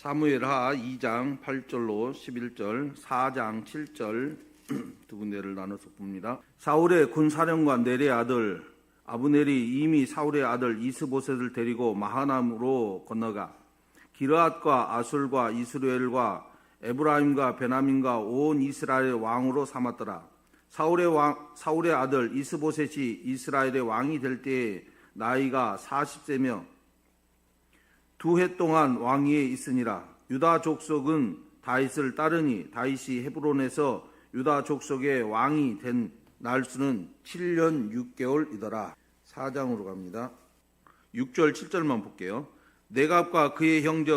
사무엘하 2장 8절로 11절, 4장 7절 두 군데를 나눠서 봅니다. 사울의 군사령관 넬의 아들 아브넬이 이미 사울의 아들 이스보셋을 데리고 마하남으로 건너가 기르앗과 아술과 이스라엘과 에브라임과 베냐민과 온 이스라엘의 왕으로 삼았더라. 사울의 아들 이스보셋이 이스라엘의 왕이 될 때에 나이가 40세며 2해 동안 왕위에 있으니라. 유다 족속은 다윗을 따르니 다윗이 헤브론에서 유다 족속의 왕이 된 날수는 7년 6개월이더라. 4장으로 갑니다. 6절 7절만 볼게요. 네갑과 그의 형제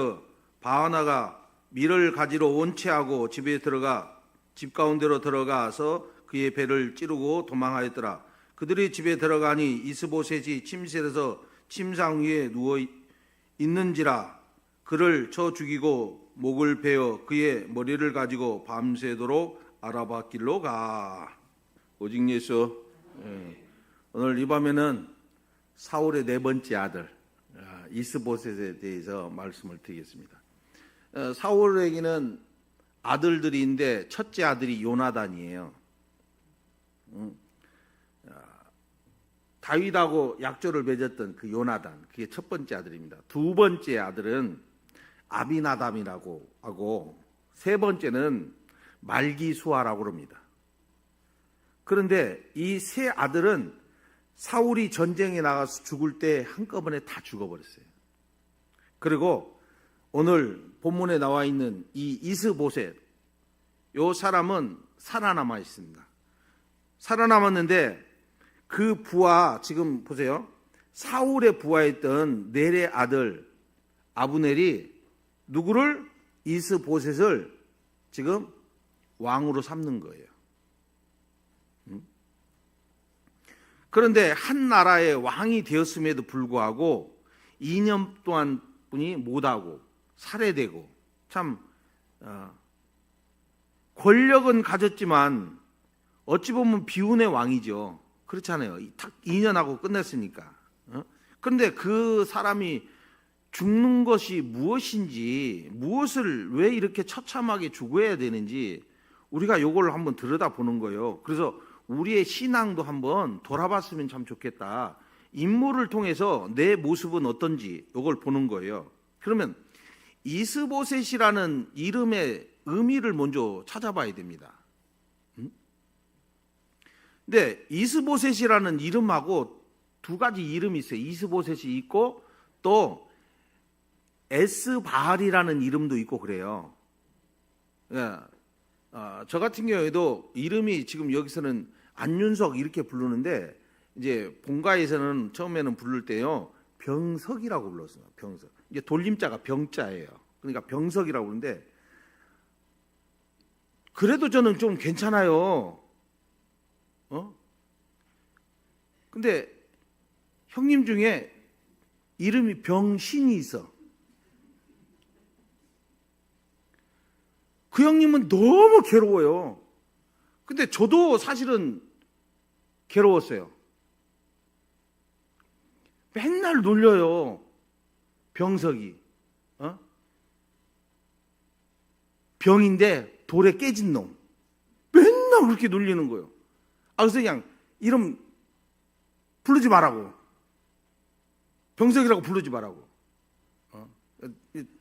바하나가 밀을 가지러 원체하고 집 가운데로 들어가서 그의 배를 찌르고 도망하였더라. 그들이 집에 들어가니 이스보셋이 침실에서 침상 위에 누워 있는지라. 그를 쳐 죽이고 목을 베어 그의 머리를 가지고 밤새도록 아라바 길로 가. 오직 예수. 오늘 이 밤에는 사울의 네 번째 아들 이스보셋에 대해서 말씀을 드리겠습니다. 사울에게는 아들들이 있는데 첫째 아들이 요나단이에요. 다윗하고 약조를 맺었던 그 요나단, 그게 첫 번째 아들입니다. 두 번째 아들은 아비나답이라고 하고 세 번째는 말기수아라고 합니다. 그런데 이 세 아들은 사울이 전쟁에 나가서 죽을 때 한꺼번에 다 죽어버렸어요. 그리고 오늘 본문에 나와 있는 이 이스보셋, 이 사람은 살아남아 있습니다. 살아남았는데 그 부하, 지금 보세요. 사울의 부하였던 넬의 아들 아브넬이 누구를? 이스보셋을 지금 왕으로 삼는 거예요. 그런데 한 나라의 왕이 되었음에도 불구하고 2년 동안 뿐이 못하고 살해되고 참 권력은 가졌지만 어찌 보면 비운의 왕이죠. 그렇잖아요. 딱 2년하고 끝냈으니까. 그런데 그 사람이 죽는 것이 무엇인지, 무엇을 왜 이렇게 처참하게 죽어야 되는지 우리가 요걸 한번 들여다보는 거예요. 그래서 우리의 신앙도 한번 돌아봤으면 참 좋겠다. 인물을 통해서 내 모습은 어떤지 요걸 보는 거예요. 그러면 이스보셋이라는 이름의 의미를 먼저 찾아봐야 됩니다. 근데 이스보셋이라는 이름하고 두 가지 이름이 있어요. 이스보셋이 있고 또 에스바알이라는 이름도 있고 그래요. 저 같은 경우에도 이름이 지금 여기서는 안윤석 이렇게 부르는데 이제 본가에서는 처음에는 부를 때요 병석이라고 불렀어요. 병석. 이제 돌림자가 병자예요. 그러니까 병석이라고 부르는데 그래도 저는 좀 괜찮아요. 근데 형님 중에 이름이 병신이 있어. 그 형님은 너무 괴로워요. 근데 저도 사실은 괴로웠어요. 맨날 놀려요. 병석이. 병인데 돌에 깨진 놈. 맨날 그렇게 놀리는 거예요. 그래서 그냥 이름 부르지 말라고. 병석이라고 부르지 말라고.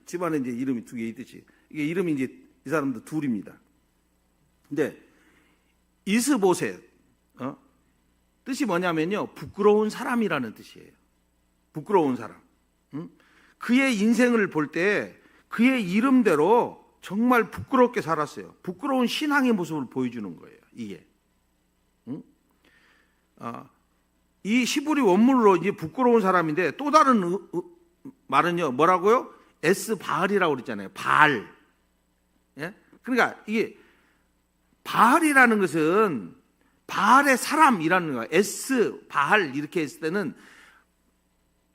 집안에 이제 이름이 두 개 있듯이. 이게 이름이 이제 이 사람도 둘입니다. 근데 이스보셋 뜻이 뭐냐면요 부끄러운 사람이라는 뜻이에요. 부끄러운 사람. 그의 인생을 볼 때 그의 이름대로 정말 부끄럽게 살았어요. 부끄러운 신앙의 모습을 보여주는 거예요. 이게 이 히브리 원문으로 이제 부끄러운 사람인데 또 다른 말은요 뭐라고요? 에스바알이라고 그랬잖아요. 바알. 예? 그러니까 이게 바알이라는 것은 바알의 사람이라는 거예요. 에스바알 이렇게 했을 때는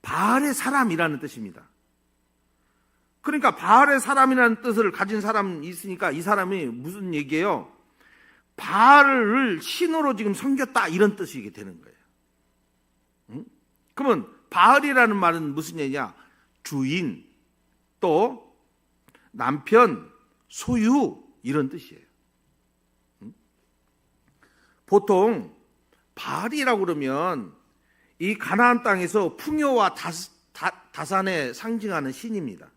바알의 사람이라는 뜻입니다. 그러니까 바알의 사람이라는 뜻을 가진 사람이 있으니까 이 사람이 무슨 얘기예요? 바알을 신으로 지금 섬겼다 이런 뜻이 되는 거예요. 그러면 바알이라는 말은 무슨 얘기냐? 주인 또 남편, 소유 이런 뜻이에요. 보통 바알이라고 그러면 이 가나안 땅에서 풍요와 다산에 상징하는 신입니다.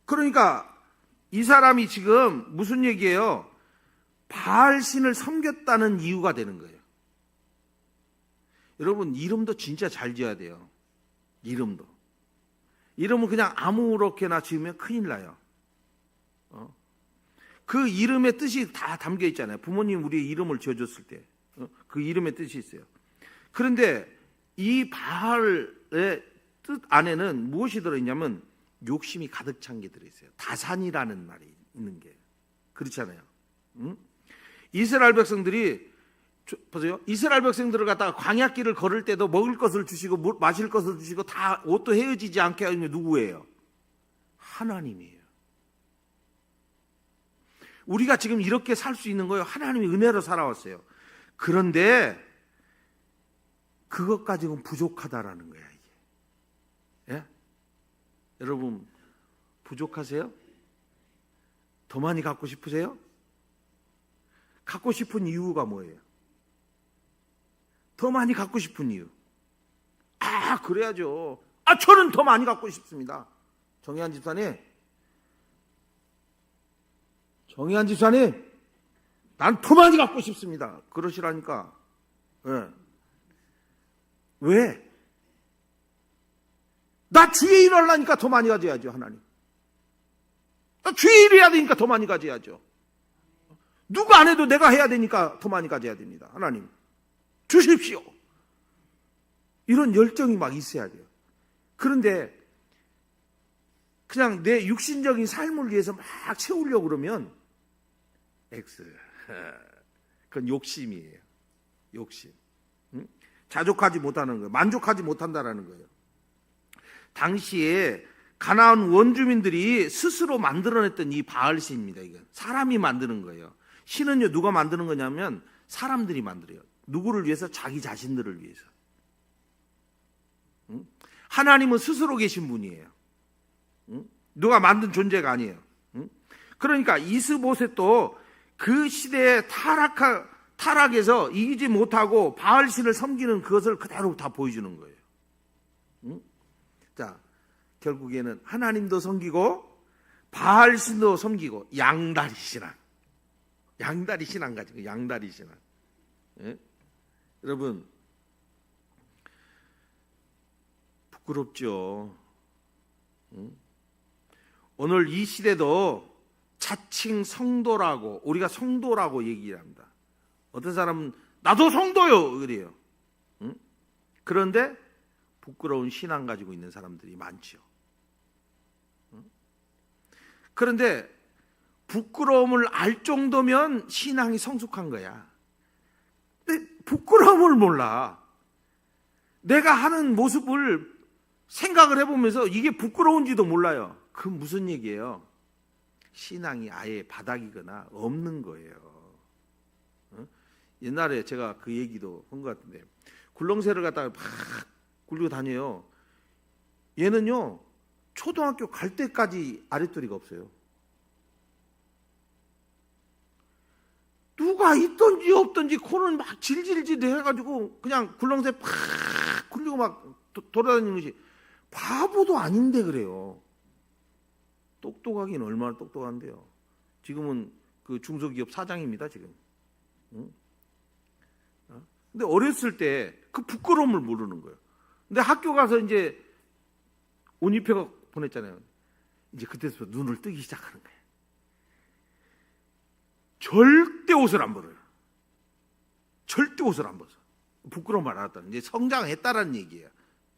그러니까 이 사람이 지금 무슨 얘기예요? 바알 신을 섬겼다는 이유가 되는 거예요. 여러분, 이름도 진짜 잘 지어야 돼요. 이름은 그냥 아무렇게나 지으면 큰일 나요. 그 이름의 뜻이 다 담겨 있잖아요. 부모님 우리의 이름을 지어줬을 때 그 이름의 뜻이 있어요. 그런데 이 바알의 뜻 안에는 무엇이 들어있냐면 욕심이 가득 찬 게 들어있어요. 다산이라는 말이 있는 게. 그렇잖아요. 이스라엘 백성들이 보세요. 이스라엘 백성들을 갖다가 광야길을 걸을 때도 먹을 것을 주시고 마실 것을 주시고 다 옷도 헤어지지 않게 하는 게 누구예요? 하나님이에요. 우리가 지금 이렇게 살 수 있는 거예요. 하나님이 은혜로 살아왔어요. 그런데 그것 가지고는 부족하다라는 거야, 이게. 예? 여러분, 부족하세요? 더 많이 갖고 싶으세요? 갖고 싶은 이유가 뭐예요? 더 많이 갖고 싶은 이유. 그래야죠. 저는 더 많이 갖고 싶습니다. 정의한 집사님, 난 더 많이 갖고 싶습니다. 그러시라니까. 네. 왜? 나 주의 일을 하려니까 더 많이 가져야죠, 하나님. 나 주의 일을 해야 되니까 더 많이 가져야죠. 누가 안 해도 내가 해야 되니까 더 많이 가져야 됩니다. 하나님, 주십시오. 이런 열정이 막 있어야 돼요. 그런데 그냥 내 육신적인 삶을 위해서 막 채우려고 그러면 그건 욕심이에요. 욕심. 자족하지 못하는 거예요. 만족하지 못한다라는 거예요. 당시에 가나안 원주민들이 스스로 만들어냈던 이 바알신입니다. 이건 사람이 만드는 거예요. 신은요, 누가 만드는 거냐면 사람들이 만들어요. 누구를 위해서? 자기 자신들을 위해서. 하나님은 스스로 계신 분이에요. 누가 만든 존재가 아니에요. 그러니까 이스보셋도 그 시대의 타락에서 이기지 못하고 바알신을 섬기는 그것을 그대로 다 보여주는 거예요. 자, 결국에는 하나님도 섬기고 바알신도 섬기고 양다리 신앙 가지고 양다리 신앙. 예? 여러분, 부끄럽죠. 오늘 이 시대도 자칭 성도라고, 우리가 성도라고 얘기를 합니다. 어떤 사람은 나도 성도요 그래요. 그런데 부끄러운 신앙 가지고 있는 사람들이 많죠. 그런데 부끄러움을 알 정도면 신앙이 성숙한 거야. 근데 부끄러움을 몰라. 내가 하는 모습을 생각을 해보면서 이게 부끄러운지도 몰라요. 그건 무슨 얘기예요? 신앙이 아예 바닥이거나 없는 거예요. 옛날에 제가 그 얘기도 한 것 같은데, 굴렁쇠를 갖다가 막 굴리고 다녀요. 얘는요, 초등학교 갈 때까지 아랫도리가 없어요. 누가 있든지 없든지 코는 막 질질질 해가지고 그냥 굴렁쇠 팍 굴리고 막 돌아다니는 것이, 바보도 아닌데 그래요. 똑똑하긴 얼마나 똑똑한데요. 지금은 그 중소기업 사장입니다, 지금. 근데 어렸을 때 그 부끄러움을 모르는 거예요. 근데 학교 가서 이제 옷 입혀 보냈잖아요. 이제 그때부터 눈을 뜨기 시작하는 거예요. 절대 옷을 안 벗어요. 절대 옷을 안 벗어. 부끄러움을 알았다는, 이제 성장했다라는 얘기예요.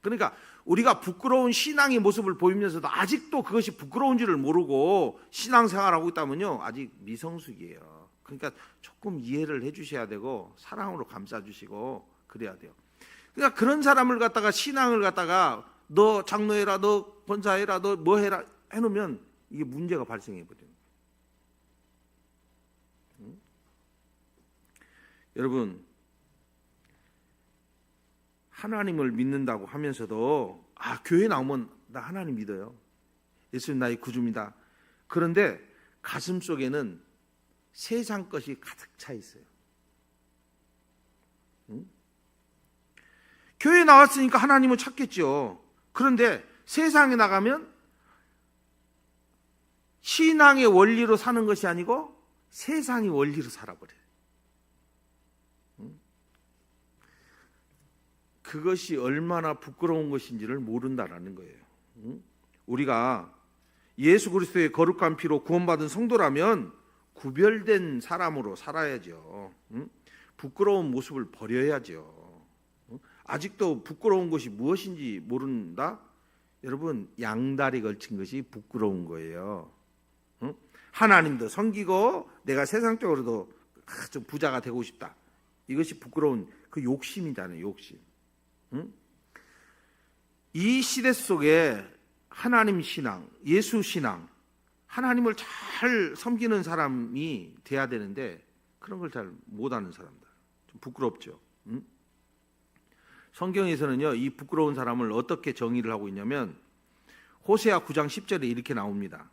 그러니까 우리가 부끄러운 신앙의 모습을 보이면서도 아직도 그것이 부끄러운지를 모르고 신앙생활하고 있다면요, 아직 미성숙이에요. 그러니까 조금 이해를 해주셔야 되고 사랑으로 감싸주시고 그래야 돼요. 그러니까 그런 사람을 갖다가, 신앙을 갖다가 너 장로해라, 너 권사해라, 너 뭐 해라 해놓으면 이게 문제가 발생해버려요. 여러분, 하나님을 믿는다고 하면서도 교회 나오면 나 하나님 믿어요. 예수님 나의 구주입니다. 그런데 가슴 속에는 세상 것이 가득 차 있어요. 교회에 나왔으니까 하나님을 찾겠죠. 그런데 세상에 나가면 신앙의 원리로 사는 것이 아니고 세상의 원리로 살아버려요. 그것이 얼마나 부끄러운 것인지를 모른다라는 거예요. 우리가 예수 그리스도의 거룩한 피로 구원받은 성도라면 구별된 사람으로 살아야죠. 부끄러운 모습을 버려야죠. 아직도 부끄러운 것이 무엇인지 모른다? 여러분, 양다리 걸친 것이 부끄러운 거예요. 하나님도 섬기고 내가 세상적으로도 좀 부자가 되고 싶다. 이것이 부끄러운 그 욕심이잖아요. 욕심. 이 시대 속에 하나님 신앙, 예수 신앙, 하나님을 잘 섬기는 사람이 돼야 되는데 그런 걸 잘 못하는 사람들, 좀 부끄럽죠. 성경에서는요, 이 부끄러운 사람을 어떻게 정의를 하고 있냐면 호세아 9장 10절에 이렇게 나옵니다.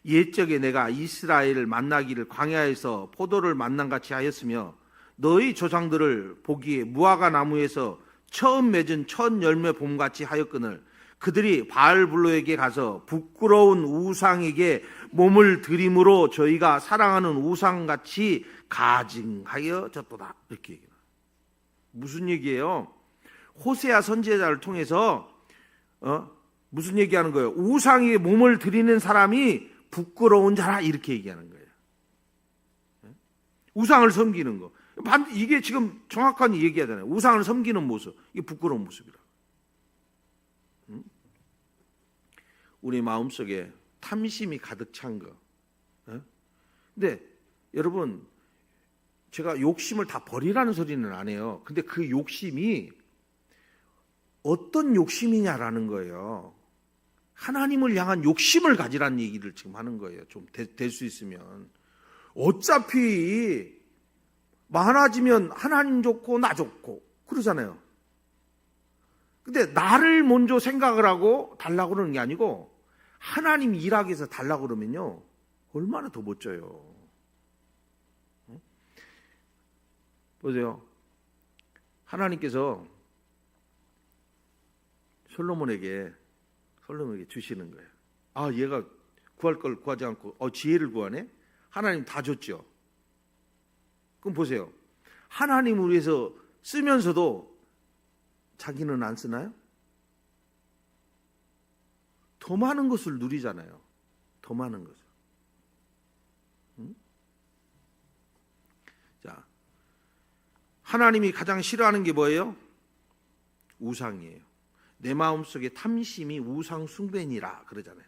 옛적에 내가 이스라엘을 만나기를 광야에서 포도를 만난같이 하였으며 너희 조상들을 보기에 무화과 나무에서 처음 맺은 첫 열매 봄같이 하였거늘 그들이 바알불로에게 가서 부끄러운 우상에게 몸을 들임으로 저희가 사랑하는 우상같이 가증하여졌도다. 이렇게 얘기해요. 무슨 얘기예요? 호세아 선지자를 통해서 무슨 얘기하는 거예요? 우상에게 몸을 들이는 사람이 부끄러운 자라 이렇게 얘기하는 거예요. 우상을 섬기는 거. 이게 지금 정확한 얘기하잖아요. 우상을 섬기는 모습. 이게 부끄러운 모습이라. 우리 마음속에 탐심이 가득 찬 거. 근데 여러분, 제가 욕심을 다 버리라는 소리는 안 해요. 근데 그 욕심이 어떤 욕심이냐라는 거예요. 하나님을 향한 욕심을 가지라는 얘기를 지금 하는 거예요. 좀 될 수 있으면. 어차피 많아지면 하나님 좋고 나 좋고 그러잖아요. 근데 나를 먼저 생각을 하고 달라고 그러는 게 아니고 하나님 일하기 위해서 달라고 그러면요, 얼마나 더 멋져요. 보세요. 하나님께서 솔로몬에게 주시는 거예요. 아, 얘가 구할 걸 구하지 않고 지혜를 구하네? 하나님 다 줬죠. 그럼 보세요. 하나님을 위해서 쓰면서도 자기는 안 쓰나요? 더 많은 것을 누리잖아요. 더 많은 것을. 자, 하나님이 가장 싫어하는 게 뭐예요? 우상이에요. 내 마음속에 탐심이 우상 숭배니라 그러잖아요.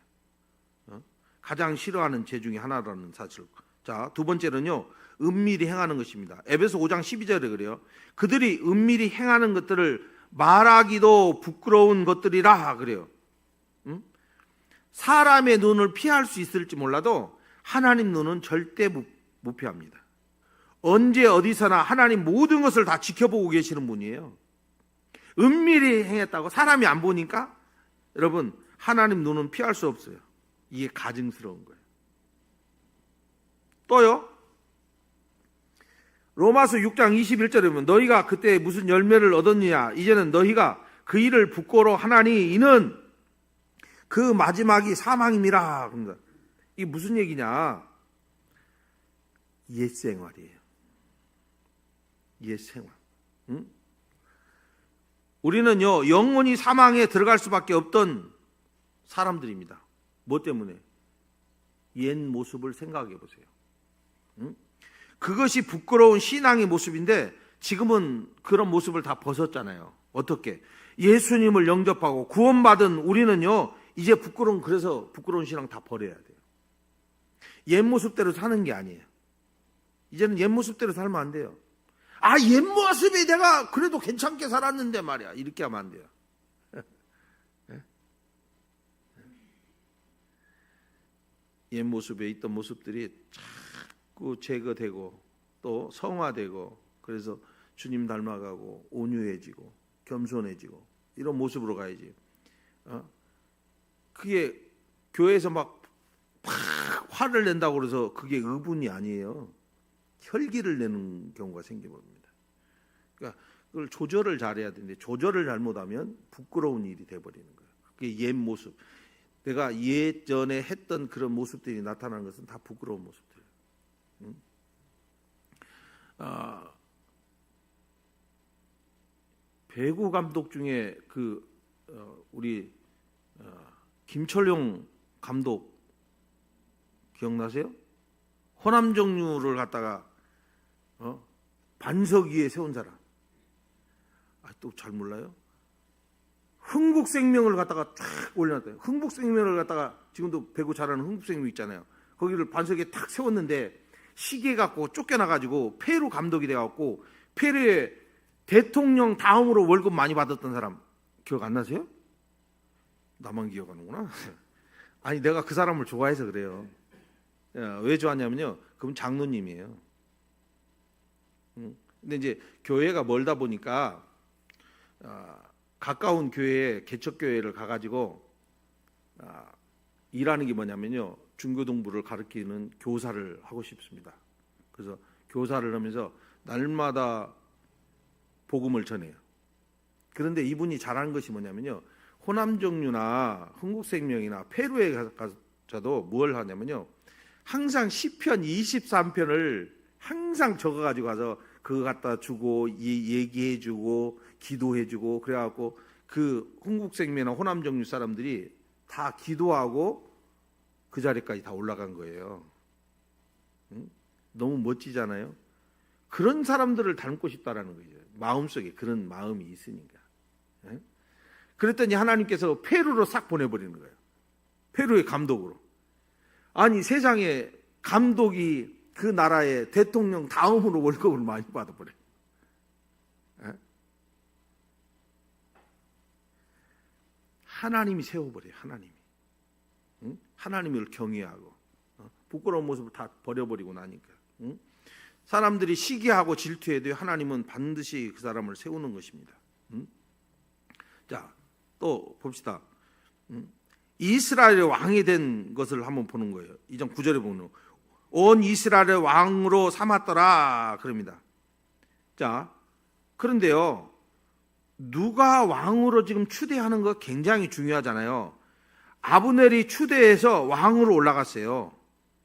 가장 싫어하는 죄 중에 하나라는 사실. 자, 두 번째는요, 은밀히 행하는 것입니다. 에베소 5장 12절에 그래요. 그들이 은밀히 행하는 것들을 말하기도 부끄러운 것들이라 그래요. 사람의 눈을 피할 수 있을지 몰라도 하나님 눈은 절대 못 피합니다. 언제 어디서나 하나님 모든 것을 다 지켜보고 계시는 분이에요. 은밀히 행했다고 사람이 안 보니까 여러분, 하나님 눈은 피할 수 없어요. 이게 가증스러운 거예요. 또요, 로마서 6장 21절에 보면 너희가 그때 무슨 열매를 얻었느냐, 이제는 너희가 그 일을 부끄러워하나니 이는 그 마지막이 사망임이라. 이게 무슨 얘기냐? 옛생활이에요. 옛생활. 우리는요, 영원히 사망에 들어갈 수밖에 없던 사람들입니다. 뭐 때문에? 옛 모습을 생각해 보세요. 그것이 부끄러운 신앙의 모습인데 지금은 그런 모습을 다 벗었잖아요. 어떻게? 예수님을 영접하고 구원받은 우리는요, 이제 그래서 부끄러운 신앙 다 버려야 돼요. 옛 모습대로 사는 게 아니에요. 이제는 옛 모습대로 살면 안 돼요. 아, 옛 모습이 내가 그래도 괜찮게 살았는데 말이야. 이렇게 하면 안 돼요. 옛 모습에 있던 모습들이 자꾸 제거되고 또 성화되고, 그래서 주님 닮아가고 온유해지고 겸손해지고 이런 모습으로 가야지. 그게 교회에서 막 화를 낸다고 그래서 그게 의분이 아니에요. 혈기를 내는 경우가 생겨버립니다. 그러니까 그걸 조절을 잘해야 되는데 조절을 잘못하면 부끄러운 일이 돼버리는 거예요. 그게 옛 모습. 내가 예전에 했던 그런 모습들이 나타나는 것은 다 부끄러운 모습들이에요. 배구 감독 중에 우리 김철용 감독 기억나세요? 호남정류를 갖다가 반석 위에 세운 사람. 또 잘 몰라요? 흥국생명을 갖다가 쫙 올려놨대요. 흥국생명을 갖다가 지금도 배구 잘하는 흥국생명 있잖아요. 거기를 반석에 탁 세웠는데 시기해 갖고 쫓겨나 가지고 페루 감독이 돼 갖고 페루의 대통령 다음으로 월급 많이 받았던 사람 기억 안 나세요? 나만 기억하는구나. 아니 내가 그 사람을 좋아해서 그래요. 왜 좋아하냐면요. 그분 장로님이에요. 근데 이제 교회가 멀다 보니까 가까운 교회에 개척교회를 가가지고 일하는 게 뭐냐면요. 중고등부를 가르치는 교사를 하고 싶습니다. 그래서 교사를 하면서 날마다 복음을 전해요. 그런데 이분이 잘하는 것이 뭐냐면요. 호남정류나 흥국생명이나 페루에 가서도 뭘 하냐면요. 항상 시편 23편을 항상 적어가지고 가서 그거 갖다 주고 얘기해주고 기도해주고 그래갖고 그 흥국생명이나 호남정류 사람들이 다 기도하고 그 자리까지 다 올라간 거예요. 응? 너무 멋지잖아요. 그런 사람들을 닮고 싶다라는 거죠. 마음속에 그런 마음이 있으니까. 응? 그랬더니 하나님께서 페루로 싹 보내버리는 거예요. 페루의 감독으로. 아니 세상에 감독이 그 나라의 대통령 다음으로 월급을 많이 받아버려요. 하나님이 세워버려요. 하나님이. 응? 하나님을 경외하고 부끄러운 모습을 다 버려버리고 나니까. 응? 사람들이 시기하고 질투해도 하나님은 반드시 그 사람을 세우는 것입니다. 응? 자, 또 봅시다. 이스라엘의 왕이 된 것을 한번 보는 거예요. 2장 9절에 보면 온 이스라엘의 왕으로 삼았더라 그럽니다. 자, 그런데요. 누가 왕으로 지금 추대하는 거 굉장히 중요하잖아요. 아브넬이 추대해서 왕으로 올라갔어요.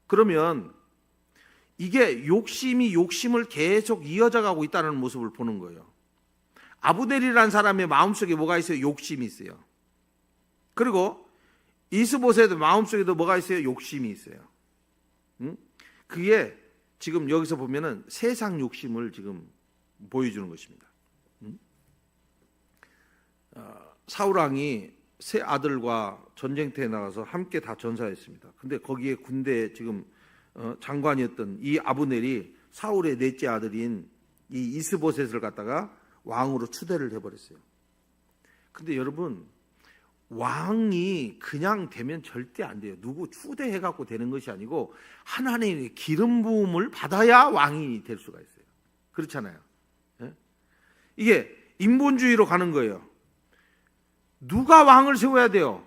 그러면 이게 욕심을 계속 이어져 가고 있다는 모습을 보는 거예요. 아브넬이라는 사람의 마음속에 뭐가 있어요? 욕심이 있어요. 그리고 이스보셋의 마음속에도 뭐가 있어요? 욕심이 있어요. 그게 지금 여기서 보면은 세상 욕심을 지금 보여주는 것입니다. 사울왕이 세 아들과 전쟁터에 나가서 함께 다 전사했습니다. 근데 거기에 군대 지금 장관이었던 이 아브넬이 사울의 넷째 아들인 이 이스보셋을 갖다가 왕으로 추대를 해버렸어요. 근데 여러분 왕이 그냥 되면 절대 안 돼요. 누구 추대해갖고 되는 것이 아니고 하나님의 기름 부음을 받아야 왕이 될 수가 있어요. 그렇잖아요. 이게 인본주의로 가는 거예요. 누가 왕을 세워야 돼요?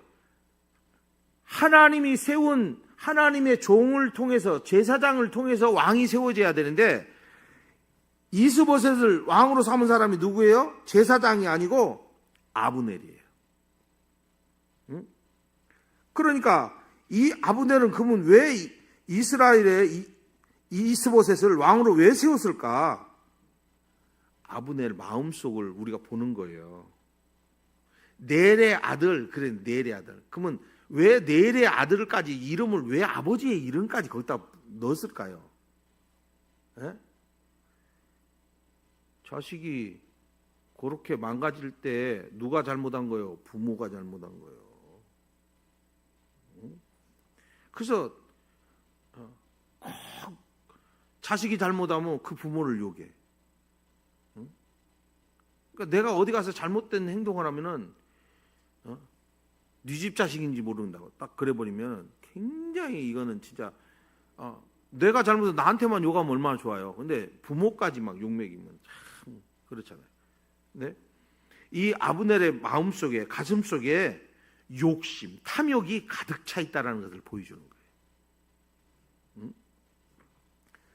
하나님이 세운 하나님의 종을 통해서 제사장을 통해서 왕이 세워져야 되는데 이스보셋을 왕으로 삼은 사람이 누구예요? 제사장이 아니고 아브넬이에요. 그러니까 이 아브넬은 그러면 왜 이스라엘의 이스보셋을 왕으로 왜 세웠을까? 아브넬 마음속을 우리가 보는 거예요. 넬의 아들, 그래 넬의 아들. 그러면 왜 넬의 아들까지 이름을 왜 아버지의 이름까지 거기다 넣었을까요? 에? 자식이 그렇게 망가질 때 누가 잘못한 거예요? 부모가 잘못한 거예요. 그래서 꼭 자식이 잘못하면 그 부모를 욕해. 그러니까 내가 어디 가서 잘못된 행동을 하면은 네 집 자식인지 모른다고 딱 그래버리면 굉장히 이거는 진짜 내가 잘못해서 나한테만 욕하면 얼마나 좋아요. 근데 부모까지 막 욕먹이면 참 그렇잖아요. 네? 이 아브넬의 마음속에 가슴속에 욕심, 탐욕이 가득 차 있다는 것을 보여주는 거예요.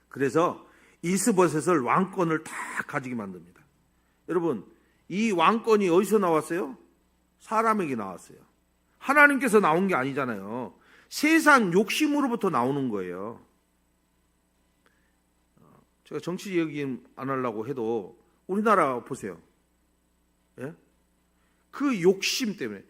그래서 이스보셋을 왕권을 다 가지게 만듭니다. 여러분, 이 왕권이 어디서 나왔어요? 사람에게 나왔어요. 하나님께서 나온 게 아니잖아요. 세상 욕심으로부터 나오는 거예요. 제가 정치 얘기 안 하려고 해도 우리나라 보세요. 예? 그 욕심 때문에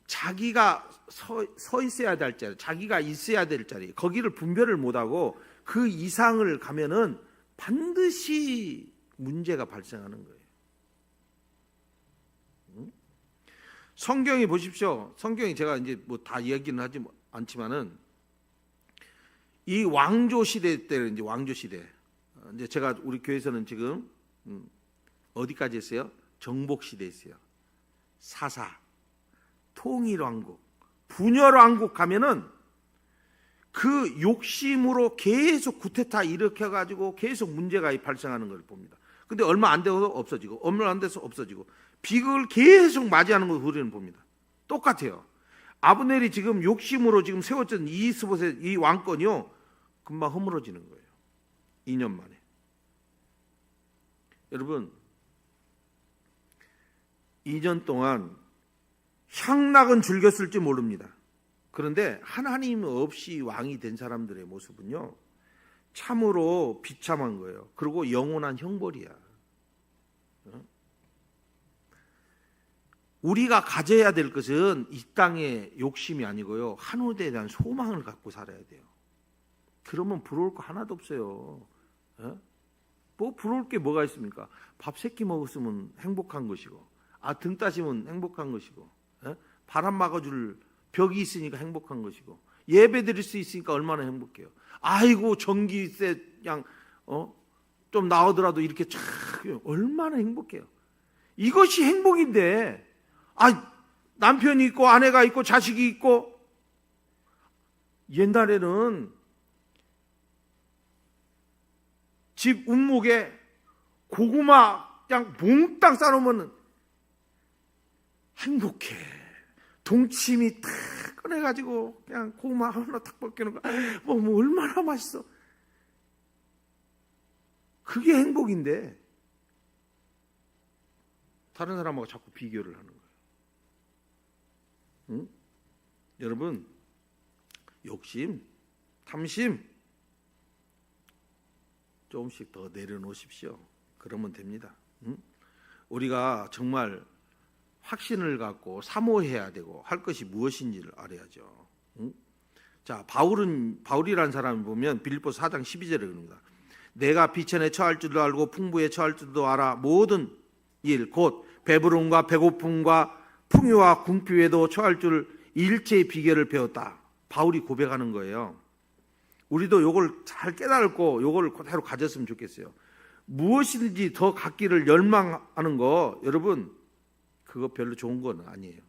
자기가 서 있어야 될 자리, 자기가 있어야 될 자리, 거기를 분별을 못하고 그 이상을 가면은 반드시 문제가 발생하는 거예요. 성경에 보십시오. 성경이 제가 이제 뭐 다 이야기는 하지 않지만은 이 왕조 시대 때는 이제 왕조 시대. 이제 제가 우리 교회에서는 지금 어디까지 했어요? 정복 시대 했어요. 사사, 통일왕국, 분열왕국 가면은 그 욕심으로 계속 구테타 일으켜가지고 계속 문제가 발생하는 걸 봅니다. 근데 얼마 안 돼서 없어지고, 얼마 안 돼서 없어지고, 비극을 계속 맞이하는 걸 우리는 봅니다. 똑같아요. 아브넬이 지금 욕심으로 지금 세웠던 이스보셋 이 왕권이요, 금방 허물어지는 거예요. 2년 만에. 여러분, 2년 동안 향락은 즐겼을지 모릅니다. 그런데 하나님 없이 왕이 된 사람들의 모습은요, 참으로 비참한 거예요. 그리고 영원한 형벌이야. 우리가 가져야 될 것은 이 땅의 욕심이 아니고요, 한우대에 대한 소망을 갖고 살아야 돼요. 그러면 부러울 거 하나도 없어요. 뭐 부러울 게 뭐가 있습니까? 밥 3끼 먹었으면 행복한 것이고, 등 따시면 행복한 것이고, 바람 막아줄 벽이 있으니까 행복한 것이고, 예배 드릴 수 있으니까 얼마나 행복해요. 아이고 전기세 그냥 좀 나오더라도 이렇게 쫙 얼마나 행복해요. 이것이 행복인데, 남편이 있고 아내가 있고 자식이 있고. 옛날에는 집 운목에 고구마 그냥 몽땅 싸놓으면 행복해. 동치미 탁 꺼내가지고 그냥 고구마 하나 탁 벗기는 거, 뭐 얼마나 맛있어. 그게 행복인데 다른 사람하고 자꾸 비교를 하는 거예요. 응? 여러분, 욕심, 탐심 조금씩 더 내려놓으십시오. 그러면 됩니다. 응? 우리가 정말 확신을 갖고 사모해야 되고 할 것이 무엇인지를 알아야죠. 응? 자, 바울이라는 사람을 보면 빌립보서 4장 12절에 그럽니다. 내가 비천에 처할 줄도 알고 풍부에 처할 줄도 알아. 모든 일 곧 배부름과 배고픔과 풍요와 궁핍에도 처할 줄 일체의 비결을 배웠다. 바울이 고백하는 거예요. 우리도 요걸 잘 깨달고 요걸 그대로 가졌으면 좋겠어요. 무엇이든지 더 갖기를 열망하는 거, 여러분, 그거 별로 좋은 건 아니에요.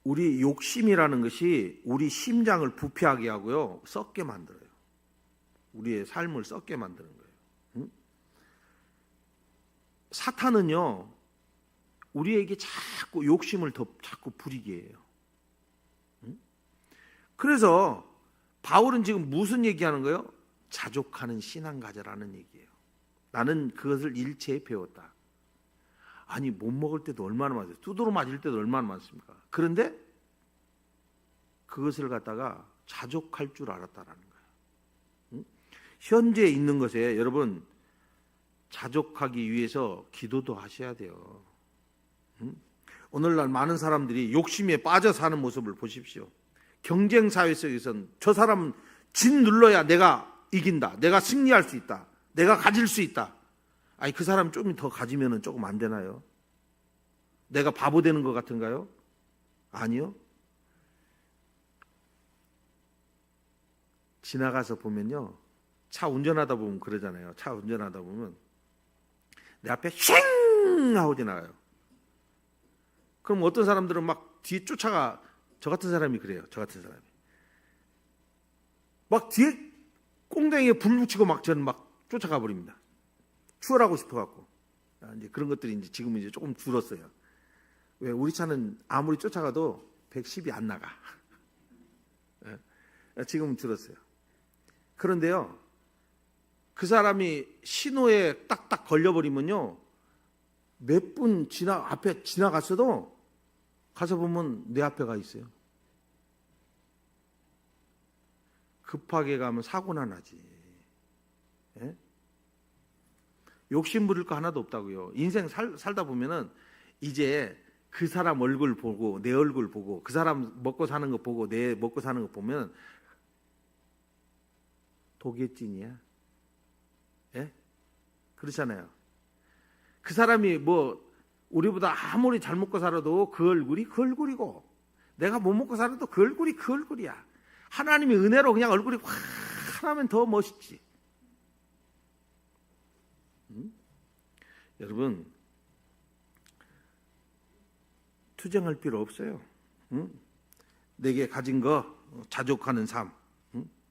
우리 욕심이라는 것이 우리 심장을 부패하게 하고요, 썩게 만들어요. 우리의 삶을 썩게 만드는 거예요. 사탄은요, 우리에게 자꾸 욕심을 더 자꾸 부리게 해요. 그래서 바울은 지금 무슨 얘기하는 거예요? 자족하는 신앙 가져라는 얘기예요. 나는 그것을 일체에 배웠다. 아니, 못 먹을 때도 얼마나 많아요. 두드러 맞을 때도 얼마나 많습니까? 그런데 그것을 갖다가 자족할 줄 알았다라는 거예요. 현재 있는 것에 여러분 자족하기 위해서 기도도 하셔야 돼요. 오늘날 많은 사람들이 욕심에 빠져 사는 모습을 보십시오. 경쟁 사회 속에서는 저 사람은 진 눌러야 내가 이긴다, 내가 승리할 수 있다, 내가 가질 수 있다. 아니, 그 사람 좀 더 가지면 조금 안 되나요? 내가 바보 되는 것 같은가요? 아니요. 지나가서 보면요, 차 운전하다 보면 그러잖아요. 차 운전하다 보면 내 앞에 힝 하고 지나가요. 그럼 어떤 사람들은 막 뒤에 쫓아가. 저 같은 사람이 그래요. 저 같은 사람이 막 뒤에 꽁댕이에 불 붙이고 막 저는 막 쫓아가 버립니다. 추월하고 싶어갖고. 이제 그런 것들이 이제 지금은 이제 조금 줄었어요. 왜 우리 차는 아무리 쫓아가도 110이 안 나가. 지금은 줄었어요. 그런데요, 그 사람이 신호에 딱딱 걸려버리면요, 몇 분 앞에 지나갔어도 가서 보면 내 앞에 가 있어요. 급하게 가면 사고나 나지. 예? 욕심 부릴 거 하나도 없다고요. 인생 살다 보면은 이제 그 사람 얼굴 보고 내 얼굴 보고 그 사람 먹고 사는 거 보고 내 먹고 사는 거 보면 도개찐이야. 예? 그렇잖아요. 그 사람이 뭐 우리보다 아무리 잘 먹고 살아도 그 얼굴이 그 얼굴이고, 내가 못 먹고 살아도 그 얼굴이 그 얼굴이야. 하나님의 은혜로 그냥 얼굴이 확 하면 더 멋있지. 여러분, 투쟁할 필요 없어요. 내게 가진 거 자족하는 삶,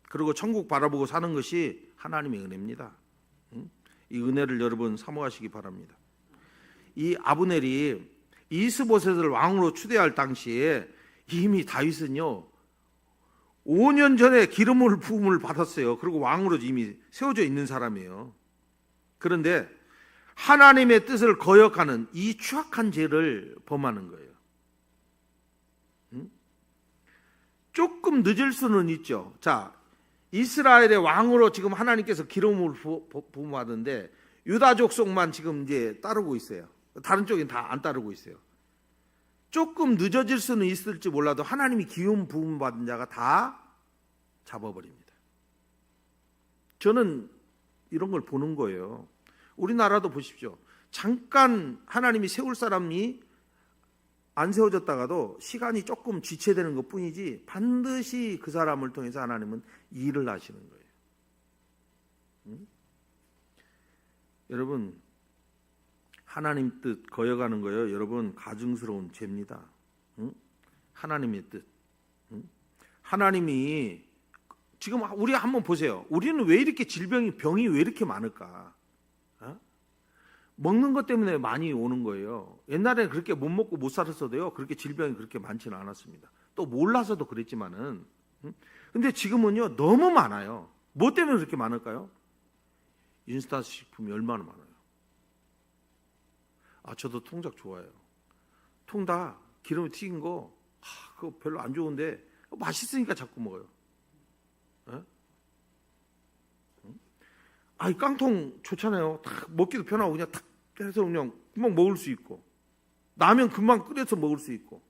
그리고 천국 바라보고 사는 것이 하나님의 은혜입니다. 이 은혜를 여러분 사모하시기 바랍니다. 이 아브넬이 이스보셋을 왕으로 추대할 당시에 이미 다윗은요 5년 전에 기름을 부음을 받았어요. 그리고 왕으로 이미 세워져 있는 사람이에요. 그런데 하나님의 뜻을 거역하는 이 추악한 죄를 범하는 거예요. 조금 늦을 수는 있죠. 자, 이스라엘의 왕으로 지금 하나님께서 기름을 부음하던데 유다 족속만 지금 이제 따르고 있어요. 다른 쪽엔 다 안 따르고 있어요. 조금 늦어질 수는 있을지 몰라도 하나님이 기름 부음 받은 자가 다 잡아버립니다. 저는 이런 걸 보는 거예요. 우리나라도 보십시오. 잠깐 하나님이 세울 사람이 안 세워졌다가도 시간이 조금 지체되는 것 뿐이지 반드시 그 사람을 통해서 하나님은 일을 하시는 거예요. 여러분, 하나님 뜻 거역하는 거요, 여러분 가증스러운 죄입니다. 하나님의 뜻. 하나님이 지금 우리 한번 보세요. 우리는 왜 이렇게 병이 왜 이렇게 많을까? 먹는 것 때문에 많이 오는 거예요. 옛날에 그렇게 못 먹고 못 살았어도요, 그렇게 질병이 그렇게 많지는 않았습니다. 또 몰라서도 그랬지만은. 근데 지금은요, 너무 많아요. 뭐 때문에 그렇게 많을까요? 인스턴트 식품이 얼마나 많아요. 저도 통닭 좋아해요. 통닭 기름에 튀긴 거 그거 별로 안 좋은데 맛있으니까 자꾸 먹어요. 이 깡통 좋잖아요. 탁 먹기도 편하고 그냥 탁 해서 그냥 금방 먹을 수 있고, 라면 금방 끓여서 먹을 수 있고.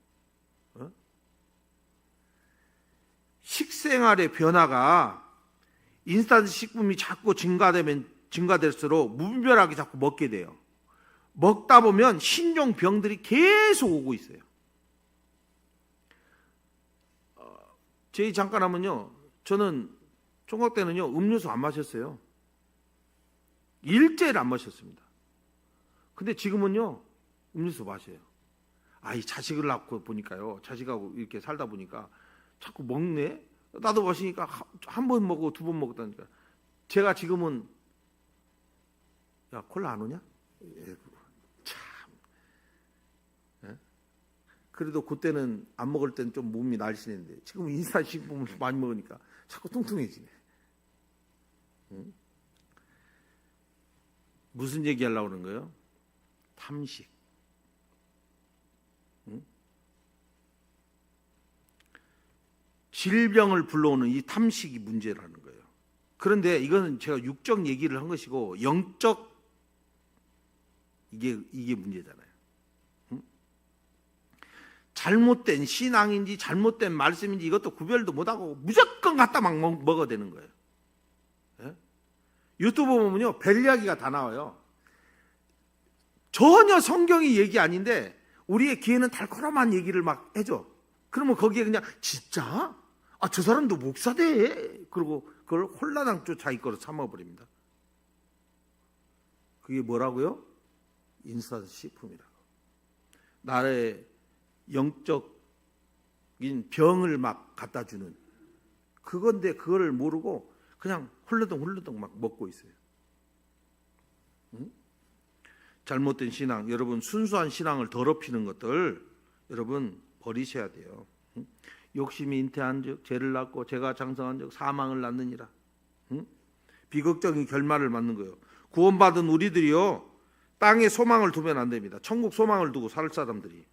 식생활의 변화가 인스턴트 식품이 자꾸 증가될수록 무분별하게 자꾸 먹게 돼요. 먹다 보면 신종 병들이 계속 오고 있어요. 제 잠깐 하면요, 저는 총각 때는요 음료수 안 마셨어요. 일제를 안 마셨습니다. 근데 지금은요 음료수 마셔요. 이 자식을 낳고 보니까요, 자식하고 이렇게 살다 보니까 자꾸 먹네. 나도 마시니까 한 번 먹고 두 번 먹다니까. 제가 지금은 야 콜라 안 오냐? 참. 그래도 그때는 안 먹을 때는 좀 몸이 날씬했는데 지금 인스턴트 식품을 많이 먹으니까 자꾸 뚱뚱해지네. 무슨 얘기하려고 그러는 거예요? 탐식. 질병을 불러오는 이 탐식이 문제라는 거예요. 그런데 이거는 제가 육적 얘기를 한 것이고 영적 이게 문제잖아요. 잘못된 신앙인지 잘못된 말씀인지 이것도 구별도 못하고 무조건 갖다 막 먹어야 되는 거예요. 유튜브 보면요 별 이야기가 다 나와요. 전혀 성경이 얘기 아닌데 우리의 귀에는 달콤한 얘기를 막 해줘. 그러면 거기에 그냥 진짜? 저 사람도 목사대. 그리고 그걸 홀라당 자기 거로 삼아버립니다. 그게 뭐라고요? 인스턴트 식품이라고. 나의 영적인 병을 막 갖다 주는 그건데 그거를 모르고 그냥 홀러덩 막 먹고 있어요. 잘못된 신앙, 여러분 순수한 신앙을 더럽히는 것들 여러분 버리셔야 돼요. 욕심이 잉태한 즉 죄를 낳고 죄가 장성한 즉 사망을 낳느니라. 비극적인 결말을 맞는 거예요. 구원받은 우리들이요 땅에 소망을 두면 안 됩니다. 천국 소망을 두고 살 사람들이.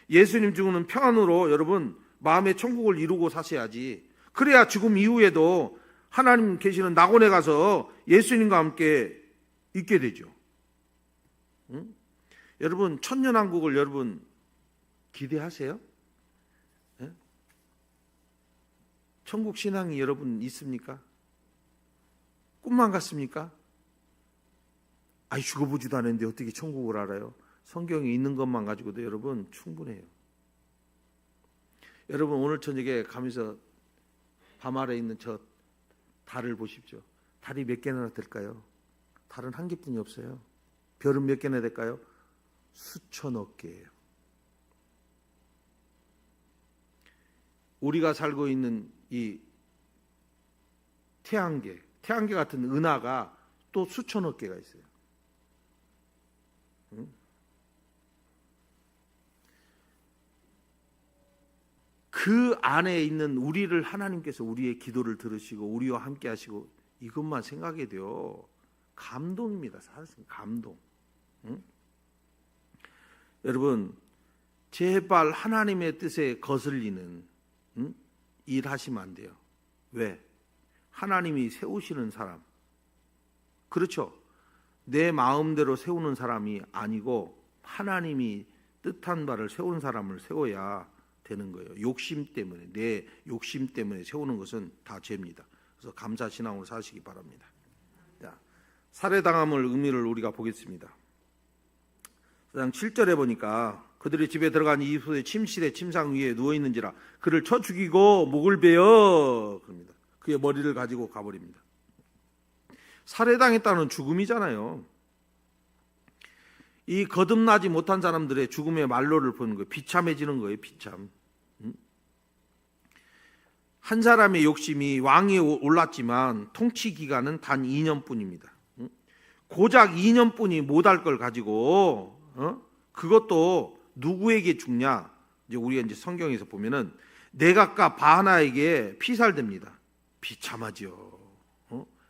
예수님 주는 평안으로 여러분 마음의 천국을 이루고 사셔야지. 그래야 죽음 이후에도 하나님 계시는 낙원에 가서 예수님과 함께 있게 되죠. 여러분 천년왕국을 여러분 기대하세요? 예? 천국 신앙이 여러분 있습니까? 꿈만 같습니까? 아이 죽어보지도 않았는데 어떻게 천국을 알아요? 성경에 있는 것만 가지고도 여러분 충분해요. 여러분 오늘 저녁에 가면서 밤하늘에 있는 저 달을 보십시오. 달이 몇 개나 될까요? 달은 한 개뿐이 없어요. 별은 몇 개나 될까요? 수천억 개예요. 우리가 살고 있는 이 태양계 같은 은하가 또 수천억 개가 있어요. 그 안에 있는 우리를 하나님께서 우리의 기도를 들으시고 우리와 함께 하시고 이것만 생각해도요 감동입니다. 사실 감동. 여러분 제발 하나님의 뜻에 거슬리는 일 하시면 안 돼요. 왜? 하나님이 세우시는 사람, 그렇죠? 내 마음대로 세우는 사람이 아니고 하나님이 뜻한 바를 세우는 사람을 세워야 되는 거예요. 욕심 때문에, 내 욕심 때문에 세우는 것은 다 죄입니다. 그래서 감사신앙으로 사시기 바랍니다. 자, 살해당함을 의미를 우리가 보겠습니다. 7절에 보니까 그들이 집에 들어간 이후에 침실에 침상 위에 누워있는지라 그를 쳐 죽이고 목을 베어 그럽니다. 그의 머리를 가지고 가버립니다. 살해당했다는 죽음이잖아요. 이 거듭나지 못한 사람들의 죽음의 말로를 보는 거예요. 비참해지는 거예요. 비참. 한 사람의 욕심이 왕위에 올랐지만 통치 기간은 단 2년뿐입니다. 고작 2년뿐이 못할 걸 가지고 그것도 누구에게 죽냐? 이제 우리가 이제 성경에서 보면은 내각과 바하나에게 피살됩니다. 비참하죠.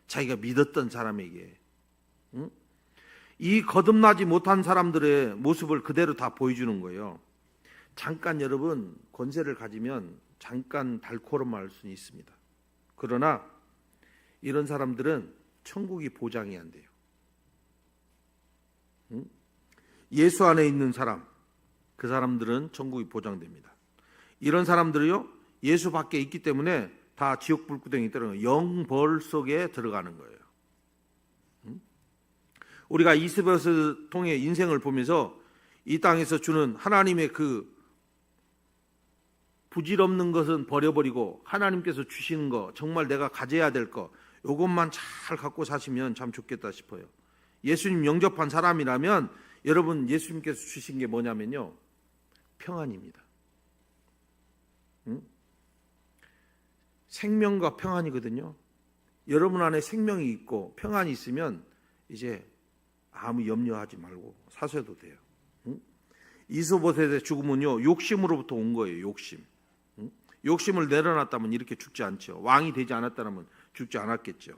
자기가 믿었던 사람에게. 이 거듭나지 못한 사람들의 모습을 그대로 다 보여주는 거예요. 잠깐 여러분 권세를 가지면 잠깐 달코름할 수는 있습니다. 그러나 이런 사람들은 천국이 보장이 안 돼요. 예수 안에 있는 사람, 그 사람들은 천국이 보장됩니다. 이런 사람들이요 예수 밖에 있기 때문에 다 지옥 불구덩이 들어가는 영벌 속에 들어가는 거예요. 우리가 이스벨을 통해 인생을 보면서 이 땅에서 주는 하나님의 그 부질없는 것은 버려버리고 하나님께서 주시는 거, 정말 내가 가져야 될 거, 이것만 잘 갖고 사시면 참 좋겠다 싶어요. 예수님 영접한 사람이라면 여러분 예수님께서 주신 게 뭐냐면요 평안입니다. 생명과 평안이거든요. 여러분 안에 생명이 있고 평안이 있으면 이제 아무 염려하지 말고 사셔도 돼요. 이스보셋의 죽음은요 욕심으로부터 온 거예요. 욕심. 욕심을 내려놨다면 이렇게 죽지 않죠. 왕이 되지 않았다면 죽지 않았겠죠.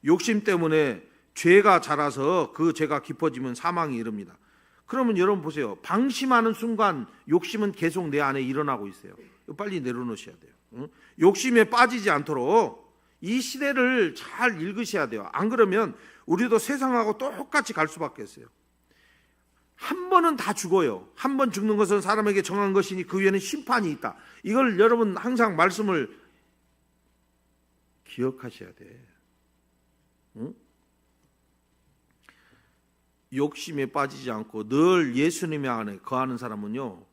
욕심 때문에 죄가 자라서 그 죄가 깊어지면 사망에 이릅니다. 그러면 여러분 보세요. 방심하는 순간 욕심은 계속 내 안에 일어나고 있어요. 빨리 내려놓으셔야 돼요. 욕심에 빠지지 않도록 이 시대를 잘 읽으셔야 돼요. 안 그러면 우리도 세상하고 똑같이 갈 수밖에 없어요. 한 번은 다 죽어요. 한 번 죽는 것은 사람에게 정한 것이니 그 위에는 심판이 있다. 이걸 여러분 항상 말씀을 기억하셔야 돼. 욕심에 빠지지 않고 늘 예수님의 안에 거하는 사람은요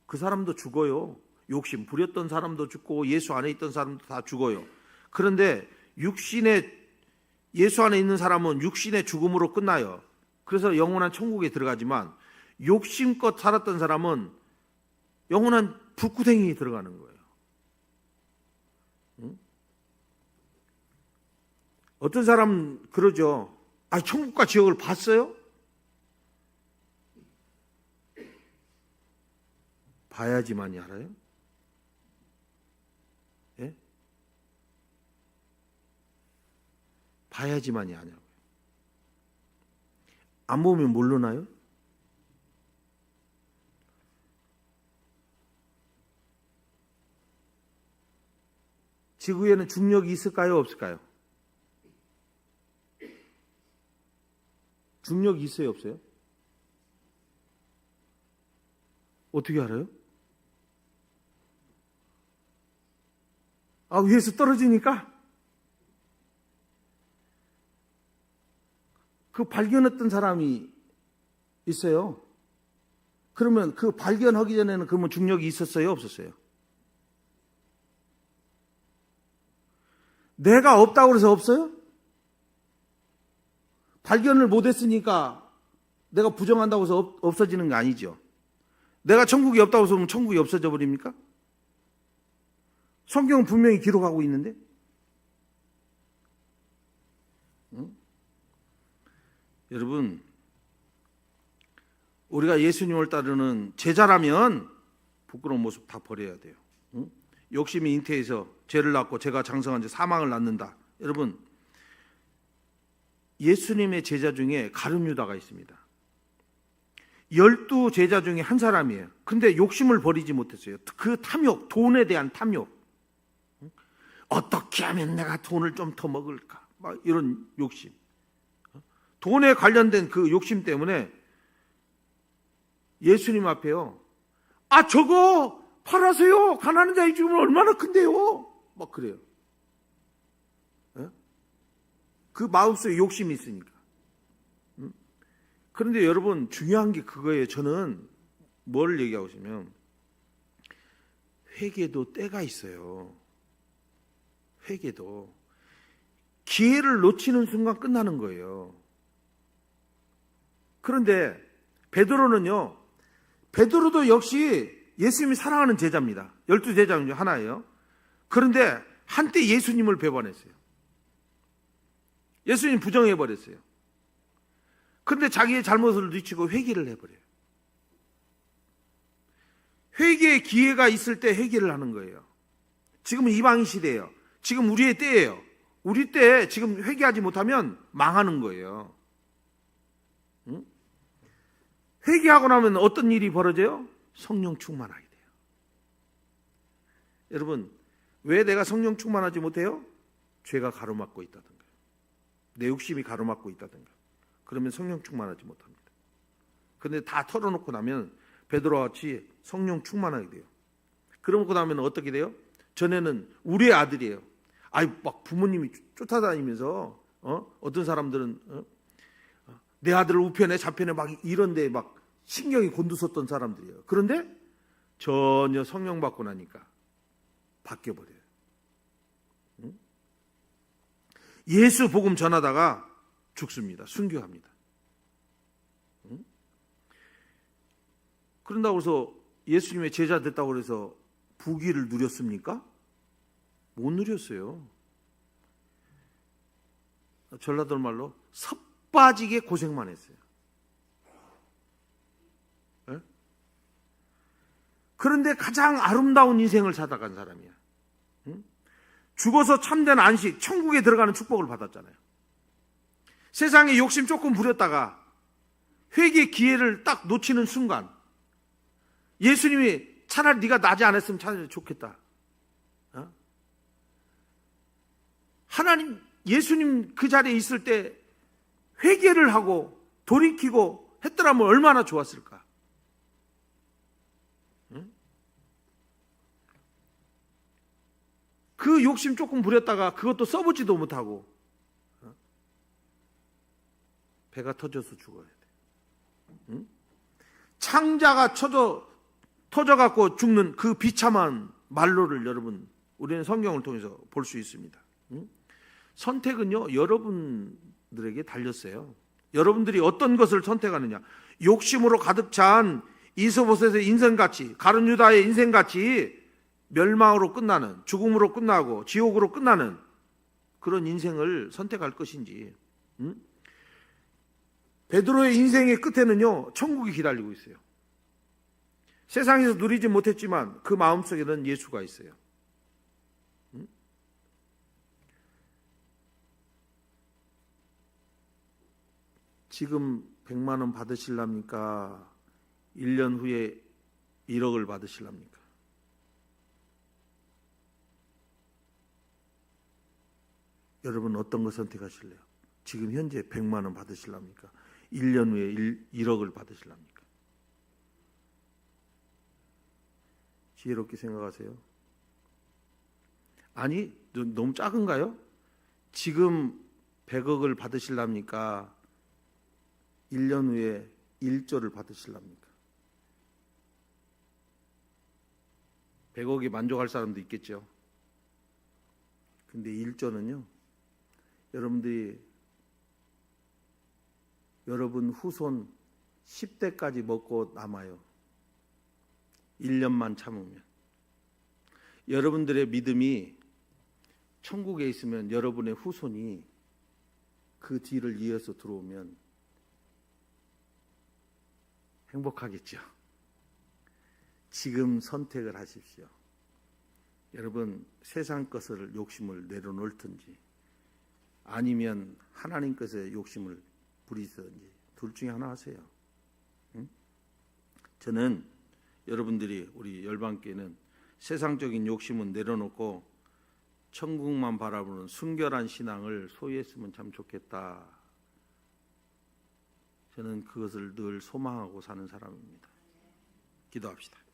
그 사람도 죽어요. 욕심 부렸던 사람도 죽고 예수 안에 있던 사람도 다 죽어요. 그런데 예수 안에 있는 사람은 육신의 죽음으로 끝나요. 그래서 영원한 천국에 들어가지만 욕심껏 살았던 사람은 영원한 불구덩이에 들어가는 거예요. 어떤 사람은 그러죠. 천국과 지옥을 봤어요? 봐야지만이 알아요? 예? 봐야지만이 아냐고요. 안 보면 모르나요? 지구에는 중력이 있을까요? 없을까요? 중력이 있어요? 없어요? 어떻게 알아요? 위에서 떨어지니까 그 발견했던 사람이 있어요. 그러면 그 발견하기 전에는 그러면 중력이 있었어요? 없었어요? 내가 없다고 해서 없어요? 발견을 못했으니까 내가 부정한다고 해서 없어지는 게 아니죠. 내가 천국이 없다고 해서 천국이 없어져 버립니까? 성경은 분명히 기록하고 있는데. 응? 여러분, 우리가 예수님을 따르는 제자라면 부끄러운 모습 다 버려야 돼요. 응? 욕심이 잉태해서 죄를 낳고 죄가 장성한 지 사망을 낳는다. 여러분, 예수님의 제자 중에 가룟 유다가 있습니다. 12 제자 중에 한 사람이에요. 근데 욕심을 버리지 못했어요. 그 탐욕, 돈에 대한 탐욕. 어떻게 하면 내가 돈을 좀 더 먹을까? 막 이런 욕심. 돈에 관련된 그 욕심 때문에 예수님 앞에요. 저거 팔아서요. 가난한 자의 죽으면 얼마나 큰데요? 막 그래요. 그 마음속에 욕심이 있으니까. 그런데 여러분, 중요한 게 그거예요. 저는 뭘 얘기하고 싶으면 회개도 때가 있어요. 회개도 기회를 놓치는 순간 끝나는 거예요. 그런데 베드로도 역시 예수님이 사랑하는 제자입니다. 12제자 중 하나예요. 그런데 한때 예수님을 배반했어요. 예수님 부정해버렸어요. 그런데 자기의 잘못을 늦추고 회개를 해버려요. 회개의 기회가 있을 때 회개를 하는 거예요. 지금은 이방인 시대예요. 지금 우리의 때예요. 우리 때 지금 회개하지 못하면 망하는 거예요. 응? 회개하고 나면 어떤 일이 벌어져요? 성령 충만하게 돼요. 여러분, 왜 내가 성령 충만하지 못해요? 죄가 가로막고 있다든가, 내 욕심이 가로막고 있다든가, 그러면 성령 충만하지 못합니다. 그런데 다 털어놓고 나면 베드로와 같이 성령 충만하게 돼요. 그러고 나면 어떻게 돼요? 전에는 우리의 아들이에요. 막 부모님이 쫓아다니면서 어떤 사람들은 내 아들을 우편에 좌편에 막 이런데 막 신경이 곤두섰던 사람들이에요. 그런데 전혀 성령 받고 나니까 바뀌어버려요. 예수 복음 전하다가 죽습니다. 순교합니다. 그런다고 해서 예수님의 제자 됐다고 해서 부귀를 누렸습니까? 못 누렸어요. 전라도 말로 섭빠지게 고생만 했어요. 네? 그런데 가장 아름다운 인생을 살아간 사람이야. 응? 죽어서 참된 안식, 천국에 들어가는 축복을 받았잖아요. 세상에 욕심 조금 부렸다가 회개의 기회를 딱 놓치는 순간 예수님이 차라리 네가 나지 않았으면 차라리 좋겠다. 하나님, 예수님 그 자리에 있을 때 회개를 하고 돌이키고 했더라면 얼마나 좋았을까. 그 욕심 조금 부렸다가 그것도 써보지도 못하고 배가 터져서 죽어야 돼. 창자가 터져갖고 죽는 그 비참한 말로를 여러분, 우리는 성경을 통해서 볼 수 있습니다. 선택은요, 여러분들에게 달렸어요. 여러분들이 어떤 것을 선택하느냐. 욕심으로 가득 찬 이스보셋의 인생같이, 가룟 유다의 인생같이 멸망으로 끝나는, 죽음으로 끝나고 지옥으로 끝나는 그런 인생을 선택할 것인지, 베드로의 인생의 끝에는요, 천국이 기다리고 있어요. 세상에서 누리지 못했지만 그 마음속에는 예수가 있어요. 지금 100만 원 받으실랍니까? 1년 후에 1억을 받으실랍니까? 여러분 어떤 거 선택하실래요? 지금 현재 100만 원 받으실랍니까? 1년 후에 1억을 받으실랍니까? 지혜롭게 생각하세요. 아니, 너무 작은가요? 지금 100억을 받으실랍니까? 1년 후에 1조를 받으실랍니까? 100억에 만족할 사람도 있겠죠. 근데 1조는요, 여러분들이 여러분 후손 10대까지 먹고 남아요. 1년만 참으면. 여러분들의 믿음이 천국에 있으면 여러분의 후손이 그 뒤를 이어서 들어오면 행복하겠죠. 지금 선택을 하십시오. 여러분 세상 것을 욕심을 내려놓든지 아니면 하나님 것에 욕심을 부리든지 둘 중에 하나 하세요. 응? 저는 여러분들이 우리 열방교회는 세상적인 욕심은 내려놓고 천국만 바라보는 순결한 신앙을 소유했으면 참 좋겠다. 저는 그것을 늘 소망하고 사는 사람입니다. 기도합시다.